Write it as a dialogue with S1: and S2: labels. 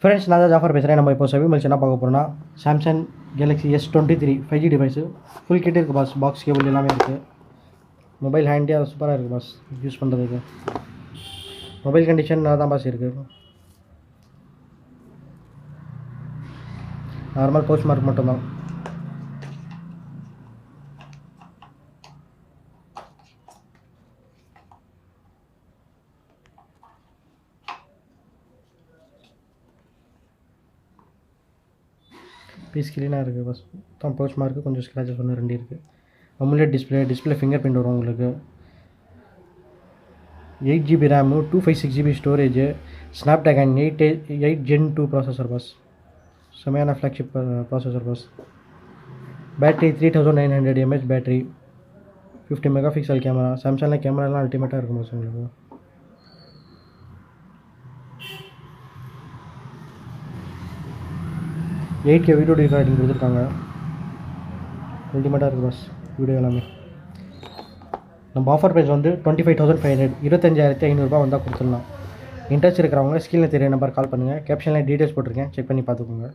S1: Friends நான் தான் ஜாஃபர் பேசுகிறேன். நம்ம இப்போ செவி மல்ஸ் என்ன பார்க்க போகிறோம்னா Samsung Galaxy S23 5G device full கிட்டே இருக்குது பாஸ். பாக்ஸ் கேபிள் எல்லாமே இருக்குது. மொபைல் ஹேண்டியாக சூப்பராக இருக்குது பாஸ் யூஸ் பண்ணுறதுக்கு. மொபைல் கண்டிஷன் நல்லா தான் பாஸ் இருக்குது. நார்மல் போஸ்ட் மார்க் மட்டும்தான். பீஸ் கிளீனாக இருக்குது பஸ். தான் போஸ்ட் மார்க்கு கொஞ்சம் ஸ்க்ராச்சஸ் ஒன்று 2 இருக்குது. அமுலேட் டிஸ்பிளே ஃபிங்கர் பிரிண்ட் வரும் உங்களுக்கு. 8GB RAM 256GB storage Snapdragon 8 Gen 2 processor பஸ். செமையான ஃப்ளாக்ஷிப் ப்ராசஸர் பஸ். Battery 3900 mAh battery. 50 megapixel camera. சாம்சங்கில் கேமராலாம் அல்டிமேட்டாக இருக்கும் பஸ் உங்களுக்கு. எயிட் கே வீடியோ ரெக்கார்டிங் கொடுத்துருக்காங்க. அல்டிமேட்டாக இருக்குது பஸ் வீடியோ எல்லாமே. நம்ம ஆஃபர் ப்ரைஸ் வந்து 25,500 25,500 வந்தால் கொடுத்துடலாம். இன்ட்ரெஸ்ட் இருக்கிறவங்க ஸ்கிரீனில் தெரிய நம்பர் கால் பண்ணுங்கள். கேப்ஷனில் டீட்டெயில்ஸ் போட்டிருக்கேன், செக் பண்ணி பார்த்துக்கோங்க.